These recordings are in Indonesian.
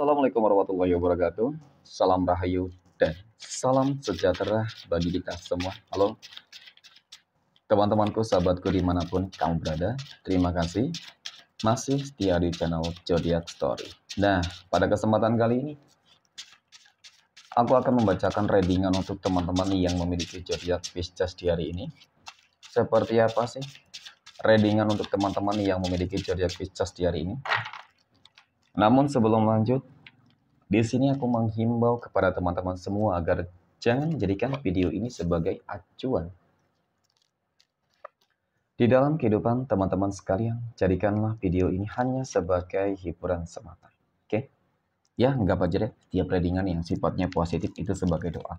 Assalamualaikum warahmatullahi wabarakatuh. Salam rahayu dan salam sejahtera bagi kita semua. Halo teman-temanku, sahabatku dimanapun kamu berada. Terima kasih masih setia di channel Zodiac Story. Nah, pada kesempatan kali ini aku akan membacakan readingan untuk teman-teman yang memiliki zodiak Pisces di hari ini. Seperti apa sih readingan untuk teman-teman yang memiliki zodiak Pisces di hari ini? Namun sebelum lanjut, di sini aku menghimbau kepada teman-teman semua agar jangan menjadikan video ini sebagai acuan. Di dalam kehidupan teman-teman sekalian, jadikanlah video ini hanya sebagai hiburan semata. Oke? Ya, anggap aja deh setiap readingan yang sifatnya positif itu sebagai doa.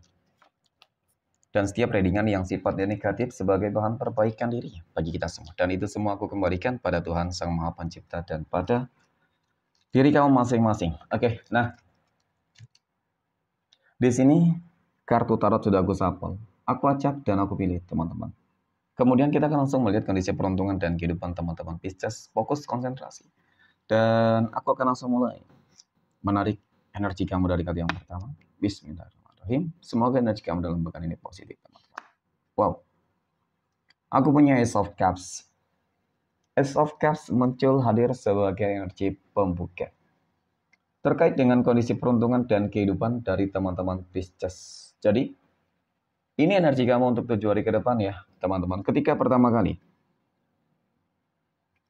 Dan setiap readingan yang sifatnya negatif sebagai bahan perbaikan diri bagi kita semua. Dan itu semua aku kembalikan pada Tuhan Sang Maha Pencipta dan pada diri kamu masing-masing. Oke, nah. Di sini kartu tarot sudah aku shuffle. Aku acak dan aku pilih, teman-teman. Kemudian kita akan langsung melihat kondisi peruntungan dan kehidupan teman-teman Pisces. Fokus konsentrasi. Dan aku akan langsung mulai menarik energi kamu dari kartu yang pertama. Bismillahirrahmanirrahim. Semoga energi kamu dalam pekan ini positif, teman-teman. Wow. Aku punya Ace of Cups. Ace of Cups muncul hadir sebagai energi pembuka terkait dengan kondisi peruntungan dan kehidupan dari teman-teman Pisces. Jadi, ini energi kamu untuk 7 hari ke depan ya, teman-teman. Ketika pertama kali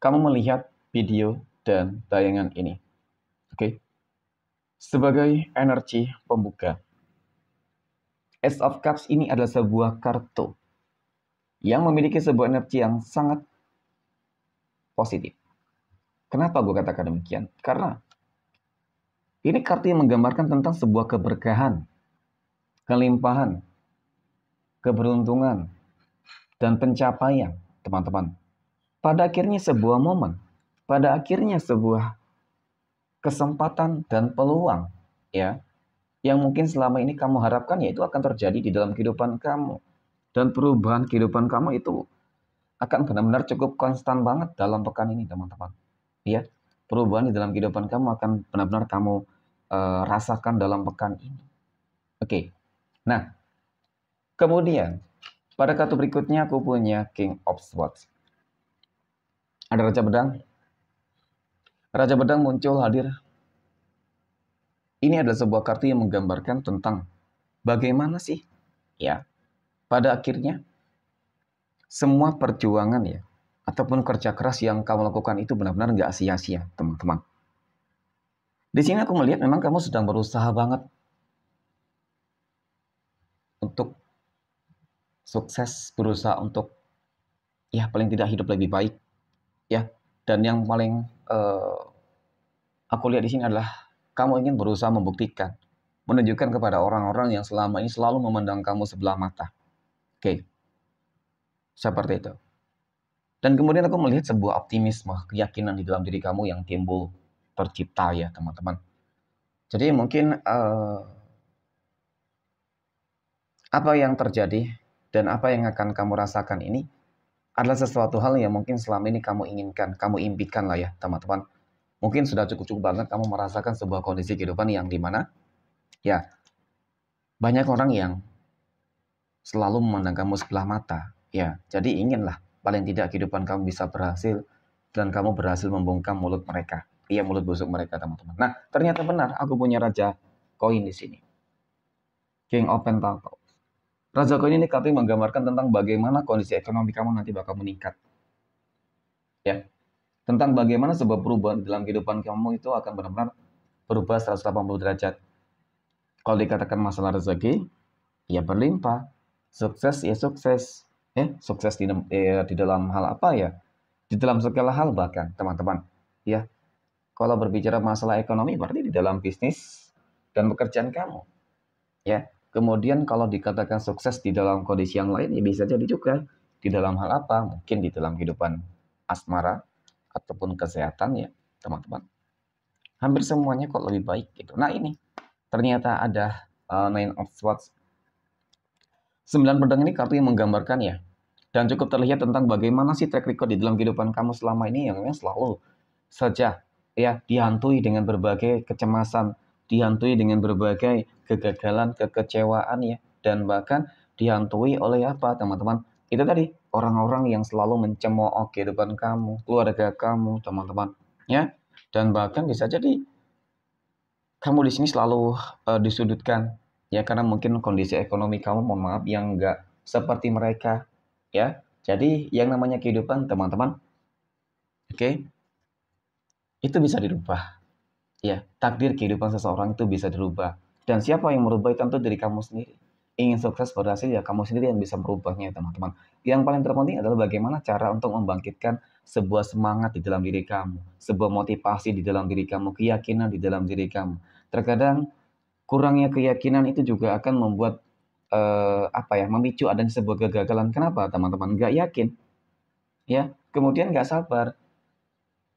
kamu melihat video dan tayangan ini. Oke. Sebagai energi pembuka, Ace of Cups ini adalah sebuah kartu yang memiliki sebuah energi yang sangat positif. Kenapa gue katakan demikian? Karena ini kartu yang menggambarkan tentang sebuah keberkahan, kelimpahan, keberuntungan, dan pencapaian, teman-teman. Pada akhirnya sebuah momen, pada akhirnya sebuah kesempatan dan peluang, ya, yang mungkin selama ini kamu harapkan, ya itu akan terjadi di dalam kehidupan kamu. Dan perubahan kehidupan kamu itu akan benar-benar cukup konstan banget dalam pekan ini, teman-teman. Ya, perubahan di dalam kehidupan kamu akan benar-benar kamu rasakan dalam pekan ini. Oke. Nah, kemudian pada kartu berikutnya aku punya King of Swords. Ada Raja Pedang. Raja Pedang muncul hadir. Ini adalah sebuah kartu yang menggambarkan tentang bagaimana sih, ya, pada akhirnya semua perjuangan ya, ataupun kerja keras yang kamu lakukan itu benar-benar nggak sia-sia, teman-teman. Di sini aku melihat memang kamu sedang berusaha banget untuk sukses, berusaha untuk ya paling tidak hidup lebih baik, ya. Dan yang paling aku lihat di sini adalah kamu ingin berusaha membuktikan, menunjukkan kepada orang-orang yang selama ini selalu memandang kamu sebelah mata. Oke, seperti itu. Dan kemudian aku melihat sebuah optimisme, keyakinan di dalam diri kamu yang timbul, tercipta ya teman-teman. Jadi mungkin apa yang terjadi dan apa yang akan kamu rasakan ini adalah sesuatu hal yang mungkin selama ini kamu inginkan, kamu impikan lah ya teman-teman. Mungkin sudah cukup banget kamu merasakan sebuah kondisi kehidupan yang dimana ya banyak orang yang selalu memandang kamu sebelah mata. Ya, jadi inginlah paling tidak kehidupan kamu bisa berhasil dan kamu berhasil membungkam mulut mereka. Iya, mulut busuk mereka, teman-teman. Nah, ternyata benar aku punya Raja Koin di sini. King of Pentacles. Raja Koin ini kartu menggambarkan tentang bagaimana kondisi ekonomi kamu nanti bakal meningkat. Ya. Tentang bagaimana sebuah perubahan dalam kehidupan kamu itu akan benar-benar berubah 180 derajat. Kalau dikatakan masalah rezeki, ya berlimpah. Sukses, ya sukses. Sukses di dalam hal apa ya? Di dalam segala hal bahkan, teman-teman. Ya, kalau berbicara masalah ekonomi, berarti di dalam bisnis dan pekerjaan kamu. Ya, kemudian kalau dikatakan sukses di dalam kondisi yang lain, ya bisa jadi juga di dalam hal apa? Mungkin di dalam kehidupan asmara ataupun kesehatan ya, teman-teman. Hampir semuanya kok lebih baik gitu. Nah ini, ternyata ada Nine of Swords. 9 pedang ini kartu yang menggambarkan ya. Dan cukup terlihat tentang bagaimana sih track record di dalam kehidupan kamu selama ini yang selalu saja ya dihantui dengan berbagai kecemasan, dihantui dengan berbagai kegagalan, kekecewaan ya, dan bahkan dihantui oleh apa teman-teman? Itu tadi orang-orang yang selalu mencemooh kehidupan kamu, keluarga kamu, teman-teman, ya. Dan bahkan bisa jadi kamu di sini selalu disudutkan ya karena mungkin kondisi ekonomi kamu mohon maaf yang enggak seperti mereka ya. Jadi yang namanya kehidupan teman-teman, oke, itu bisa dirubah. Ya, takdir kehidupan seseorang itu bisa dirubah. Dan siapa yang merubah itu tentu diri kamu sendiri. Ingin sukses berhasil ya kamu sendiri yang bisa merubahnya teman-teman. Yang paling terpenting adalah bagaimana cara untuk membangkitkan sebuah semangat di dalam diri kamu, sebuah motivasi di dalam diri kamu, keyakinan di dalam diri kamu. Terkadang kurangnya keyakinan itu juga akan membuat memicu adanya sebuah kegagalan. Kenapa teman-teman? Nggak yakin, ya. Kemudian nggak sabar.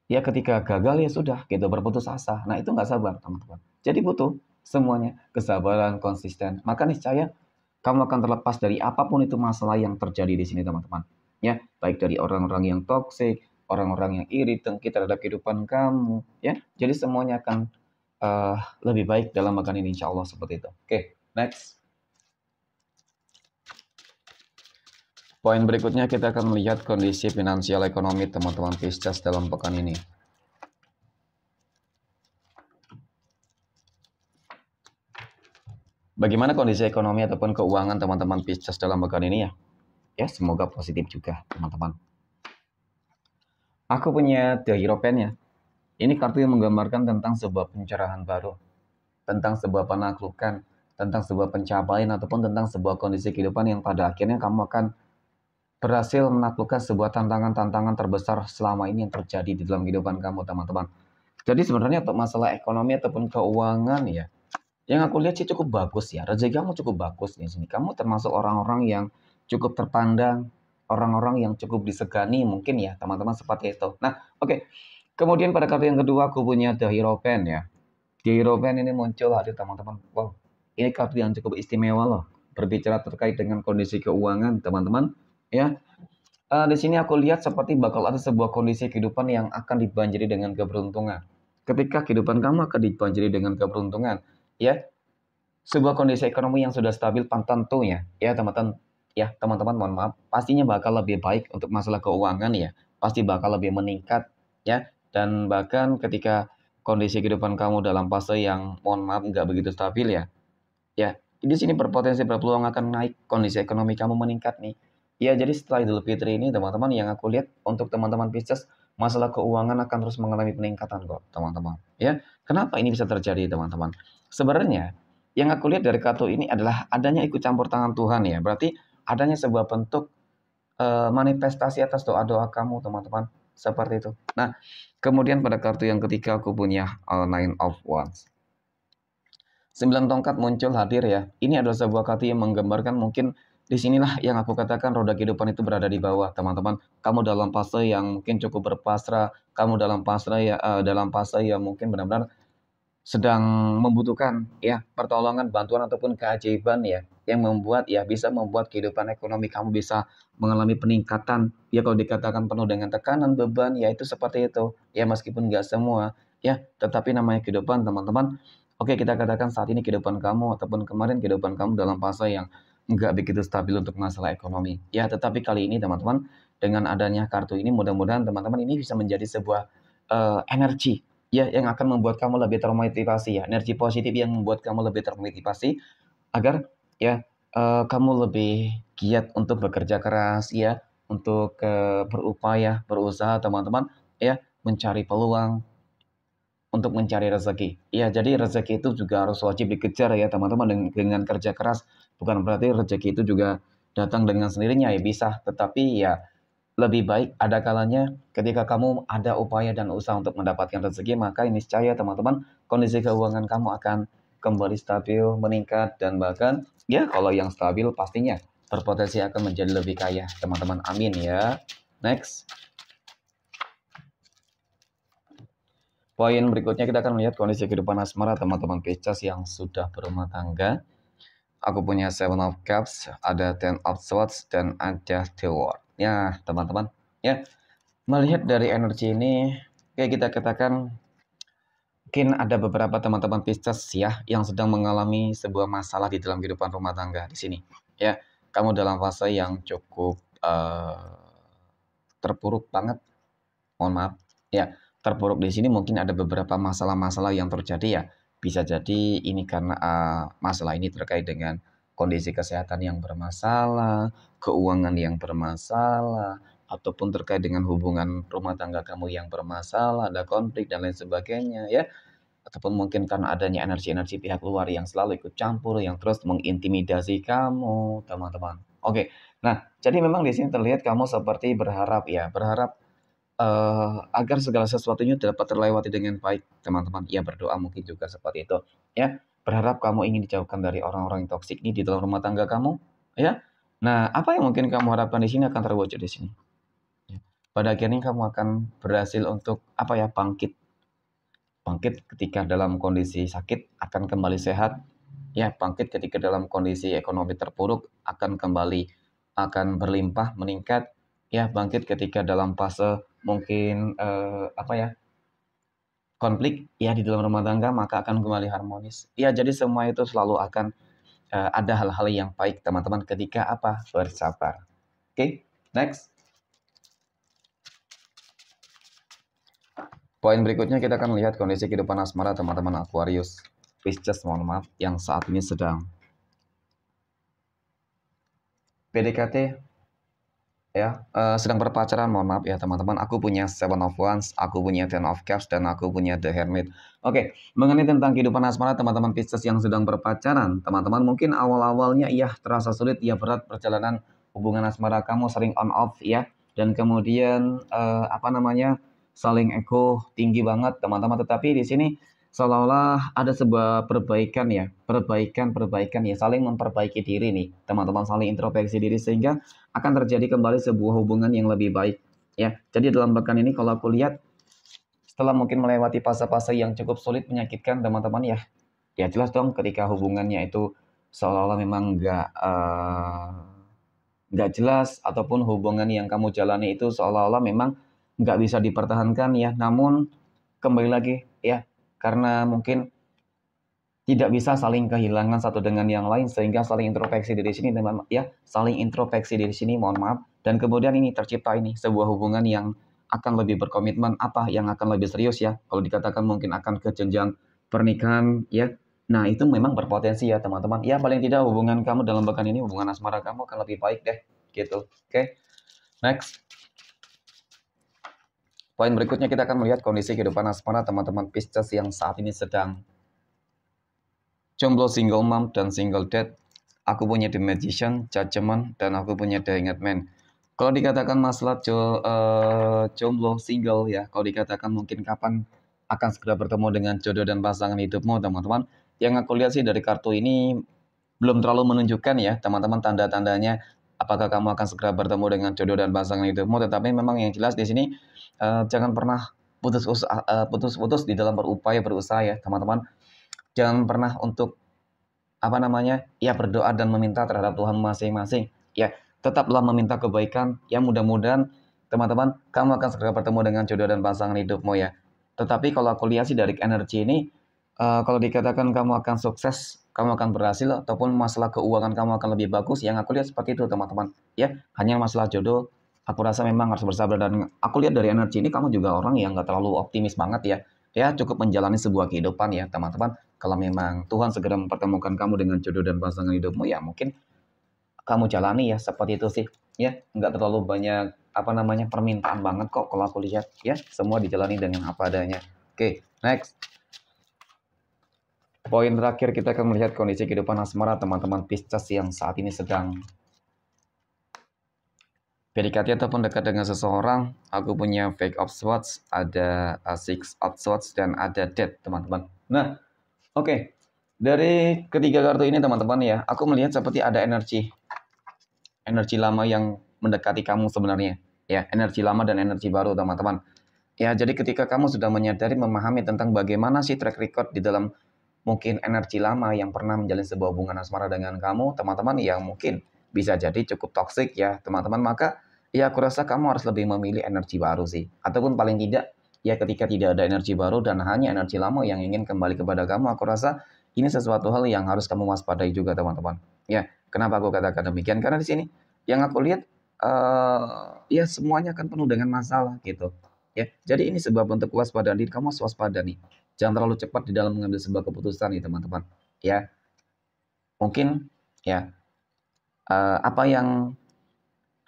Ya ketika gagal ya sudah gitu berputus asa. Nah itu nggak sabar teman-teman. Jadi butuh semuanya kesabaran, konsisten. Maka niscaya kamu akan terlepas dari apapun itu masalah yang terjadi di sini teman-teman. Ya baik dari orang-orang yang toksik, orang-orang yang iri, dengki terhadap kehidupan kamu. Ya jadi semuanya akan lebih baik dalam makan ini insya Allah seperti itu. Oke, next. Poin berikutnya kita akan melihat kondisi finansial ekonomi teman-teman Pisces dalam pekan ini. Bagaimana kondisi ekonomi ataupun keuangan teman-teman Pisces dalam pekan ini ya? Ya, semoga positif juga teman-teman. Aku punya The Hierophant ya. Ini kartu yang menggambarkan tentang sebuah pencerahan baru, tentang sebuah penaklukan, tentang sebuah pencapaian ataupun tentang sebuah kondisi kehidupan yang pada akhirnya kamu akan berhasil menaklukkan sebuah tantangan-tantangan terbesar selama ini yang terjadi di dalam kehidupan kamu teman-teman. Jadi sebenarnya untuk masalah ekonomi ataupun keuangan ya, yang aku lihat sih cukup bagus ya. Rezeki kamu cukup bagus di sini. Kamu termasuk orang-orang yang cukup terpandang, orang-orang yang cukup disegani mungkin ya, teman-teman seperti itu. Nah, oke. Kemudian pada kartu yang kedua aku punya The Hierophant ya. The Hierophant ini muncul hadir teman-teman. Wow, ini kartu yang cukup istimewa loh. Berbicara terkait dengan kondisi keuangan teman-teman. Ya, di sini aku lihat seperti bakal ada sebuah kondisi kehidupan yang akan dibanjiri dengan keberuntungan. Ketika kehidupan kamu akan dibanjiri dengan keberuntungan, ya, sebuah kondisi ekonomi yang sudah stabil tentunya, ya teman-teman, mohon maaf, pastinya bakal lebih baik untuk masalah keuangan ya, pasti bakal lebih meningkat, ya, dan bahkan ketika kondisi kehidupan kamu dalam fase yang mohon maaf nggak begitu stabil ya, ya, di sini berpotensi berpeluang akan naik kondisi ekonomi kamu meningkat nih. Ya, jadi setelah Idul Fitri ini teman-teman yang aku lihat untuk teman-teman Pisces masalah keuangan akan terus mengalami peningkatan kok, teman-teman. Ya, kenapa ini bisa terjadi, teman-teman? Sebenarnya yang aku lihat dari kartu ini adalah adanya ikut campur tangan Tuhan ya. Berarti adanya sebuah bentuk manifestasi atas doa-doa kamu, teman-teman. Seperti itu. Nah, kemudian pada kartu yang ketiga aku punya Nine of Wands. 9 tongkat muncul hadir ya. Ini adalah sebuah kartu yang menggambarkan mungkin disinilah yang aku katakan roda kehidupan itu berada di bawah, teman-teman. Kamu dalam fase yang mungkin cukup berpasrah, kamu dalam fase yang mungkin benar-benar sedang membutuhkan ya pertolongan, bantuan ataupun keajaiban ya yang membuat ya bisa membuat kehidupan ekonomi kamu bisa mengalami peningkatan. Ya kalau dikatakan penuh dengan tekanan, beban ya itu seperti itu. Ya meskipun nggak semua ya, tetapi namanya kehidupan, teman-teman. Oke, kita katakan saat ini kehidupan kamu ataupun kemarin kehidupan kamu dalam fase yang nggak begitu stabil untuk masalah ekonomi. Ya, tetapi kali ini teman-teman dengan adanya kartu ini mudah-mudahan teman-teman ini bisa menjadi sebuah energi ya yang akan membuat kamu lebih termotivasi ya, energi positif yang membuat kamu lebih termotivasi agar ya kamu lebih giat untuk bekerja keras ya, untuk berupaya, berusaha teman-teman ya, mencari peluang untuk mencari rezeki. Ya, jadi rezeki itu juga harus wajib dikejar ya teman-teman dengan kerja keras. Bukan berarti rezeki itu juga datang dengan sendirinya ya bisa, tetapi ya lebih baik ada kalanya ketika kamu ada upaya dan usaha untuk mendapatkan rezeki, maka niscaya teman-teman kondisi keuangan kamu akan kembali stabil, meningkat, dan bahkan ya kalau yang stabil pastinya berpotensi akan menjadi lebih kaya teman-teman. Amin ya. Next. Poin berikutnya kita akan melihat kondisi kehidupan asmara teman-teman Pisces yang sudah berumah tangga. Aku punya Seven of Cups, ada Ten of Swords, dan ada The World. Ya teman-teman, ya melihat dari energi ini, kayak kita katakan Mungkin ada beberapa teman-teman Pisces ya yang sedang mengalami sebuah masalah di dalam kehidupan rumah tangga di sini. Ya, kamu dalam fase yang cukup terpuruk banget. Mohon maaf. Ya, terpuruk di sini mungkin ada beberapa masalah-masalah yang terjadi ya. Bisa jadi ini karena masalah ini terkait dengan kondisi kesehatan yang bermasalah, keuangan yang bermasalah, ataupun terkait dengan hubungan rumah tangga kamu yang bermasalah, ada konflik dan lain sebagainya ya. Ataupun mungkin karena adanya energi-energi pihak luar yang selalu ikut campur, yang terus mengintimidasi kamu, teman-teman. Oke, nah jadi memang di sini terlihat kamu seperti berharap ya, berharap agar segala sesuatunya dapat terlewati dengan baik, teman-teman. Ya berdoa mungkin juga seperti itu, ya. Berharap kamu ingin dijauhkan dari orang-orang yang toksik ini di dalam rumah tangga kamu, ya. Nah, apa yang mungkin kamu harapkan di sini akan terwujud di sini. Ya. Pada akhirnya kamu akan berhasil untuk apa ya, bangkit. Bangkit ketika dalam kondisi sakit akan kembali sehat, ya. Bangkit ketika dalam kondisi ekonomi terpuruk akan kembali akan berlimpah, meningkat, ya. Bangkit ketika dalam fase mungkin apa ya, konflik ya di dalam rumah tangga maka akan kembali harmonis. Ya, jadi semua itu selalu akan ada hal-hal yang baik teman-teman ketika apa? Bersabar. Oke, next. Poin berikutnya kita akan lihat kondisi kehidupan asmara teman-teman Aquarius, Pisces, mohon maaf, yang saat ini sedang PDKT ya, sedang berpacaran, mohon maaf ya teman-teman. Aku punya Seven of Wands, aku punya Ten of Cups, dan aku punya The Hermit. Oke, mengenai tentang kehidupan asmara teman-teman Pisces yang sedang berpacaran, teman-teman mungkin awal-awalnya ya terasa sulit, ya berat perjalanan hubungan asmara kamu, sering on off ya, dan kemudian apa namanya, saling ego tinggi banget teman-teman. Tetapi di sini seolah-olah ada sebuah perbaikan ya, perbaikan ya, saling memperbaiki diri nih teman-teman, saling introspeksi diri sehingga akan terjadi kembali sebuah hubungan yang lebih baik ya. Jadi dalam pekan ini kalau aku lihat setelah mungkin melewati fase-fase yang cukup sulit menyakitkan teman-teman ya, ya jelas dong ketika hubungannya itu seolah-olah memang nggak jelas, ataupun hubungan yang kamu jalani itu seolah-olah memang nggak bisa dipertahankan ya. Namun kembali lagi ya, karena mungkin tidak bisa saling kehilangan satu dengan yang lain sehingga saling introspeksi diri sini, teman ya, saling introspeksi diri sini, mohon maaf, dan kemudian ini tercipta ini sebuah hubungan yang akan lebih berkomitmen, apa yang akan lebih serius ya, kalau dikatakan mungkin akan ke jenjang pernikahan ya. Nah itu memang berpotensi ya teman-teman ya, paling tidak hubungan kamu dalam pekan ini, hubungan asmara kamu akan lebih baik deh gitu. Oke, next. Poin berikutnya kita akan melihat kondisi kehidupan asmara teman-teman Pisces yang saat ini sedang jomblo, single mom, dan single dad. Aku punya The Magician, Judgment, dan aku punya The Hanged Man. Kalau dikatakan masalah jomblo, single ya, kalau dikatakan mungkin kapan akan segera bertemu dengan jodoh dan pasangan hidupmu, teman-teman. Yang aku lihat sih dari kartu ini belum terlalu menunjukkan ya, teman-teman, tanda-tandanya apakah kamu akan segera bertemu dengan jodoh dan pasangan hidupmu. Tetapi memang yang jelas di sini jangan pernah putus-putus di dalam berupaya berusaha ya, teman-teman. Jangan pernah untuk apa namanya, ya berdoa dan meminta terhadap Tuhan masing-masing. Ya, tetaplah meminta kebaikan. Ya mudah-mudahan teman-teman kamu akan segera bertemu dengan jodoh dan pasangan hidupmu ya. Tetapi kalau aku lihat sih dari energi ini, kalau dikatakan kamu akan sukses, kamu akan berhasil, ataupun masalah keuangan kamu akan lebih bagus, yang aku lihat seperti itu teman-teman. Ya, hanya masalah jodoh, aku rasa memang harus bersabar, dan aku lihat dari energi ini kamu juga orang yang nggak terlalu optimis banget ya. Ya, cukup menjalani sebuah kehidupan ya teman-teman. Kalau memang Tuhan segera mempertemukan kamu dengan jodoh dan pasangan hidupmu, ya mungkin kamu jalani ya seperti itu sih. Ya, nggak terlalu banyak apa namanya permintaan banget kok kalau aku lihat ya. Semua dijalani dengan apa adanya. Oke, next. Poin terakhir kita akan melihat kondisi kehidupan asmara teman-teman Pisces yang saat ini sedang PDKT ataupun dekat dengan seseorang. Aku punya Five of Swords, ada Six of Swords, dan ada Death, teman-teman. Nah, oke. Dari ketiga kartu ini teman-teman ya, aku melihat seperti ada energi lama yang mendekati kamu sebenarnya. Ya, energi lama dan energi baru teman-teman. Ya, jadi ketika kamu sudah menyadari, memahami tentang bagaimana sih track record di dalam mungkin energi lama yang pernah menjalin sebuah hubungan asmara dengan kamu, teman-teman, yang mungkin bisa jadi cukup toksik ya, teman-teman, maka ya aku rasa kamu harus lebih memilih energi baru sih. Ataupun paling tidak ya ketika tidak ada energi baru dan hanya energi lama yang ingin kembali kepada kamu, aku rasa ini sesuatu hal yang harus kamu waspadai juga teman-teman. Ya, kenapa aku katakan demikian? Karena di sini yang aku lihat ya semuanya akan penuh dengan masalah gitu. Ya, jadi ini sebab untuk waspada diri kamu harus waspada nih. Jangan terlalu cepat di dalam mengambil sebuah keputusan nih teman-teman. Ya, mungkin ya apa yang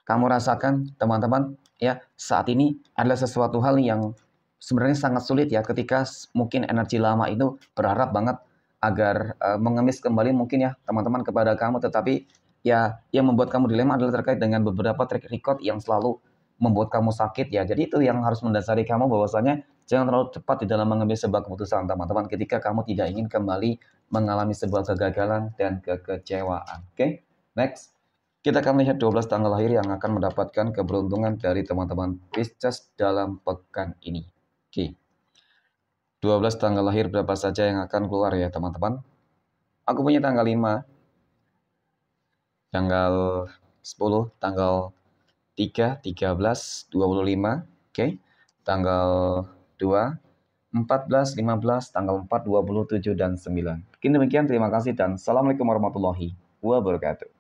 kamu rasakan teman-teman ya saat ini adalah sesuatu hal yang sebenarnya sangat sulit ya ketika mungkin energi lama itu berharap banget agar mengemis kembali mungkin ya teman-teman kepada kamu, tetapi ya yang membuat kamu dilema adalah terkait dengan beberapa track record yang selalu membuat kamu sakit ya. Jadi itu yang harus mendasari kamu bahwasanya jangan terlalu cepat di dalam mengambil sebuah keputusan teman-teman ketika kamu tidak ingin kembali mengalami sebuah kegagalan dan kekecewaan. Oke, next. Kita akan lihat 12 tanggal lahir yang akan mendapatkan keberuntungan dari teman-teman Pisces dalam pekan ini. Oke. 12 tanggal lahir berapa saja yang akan keluar ya teman-teman? Aku punya tanggal 5, tanggal 10, tanggal 3, 13, 25, oke. Tanggal 2, 14, 15, tanggal 4, 27, dan 9. Mungkin demikian, terima kasih dan Assalamualaikum warahmatullahi wabarakatuh.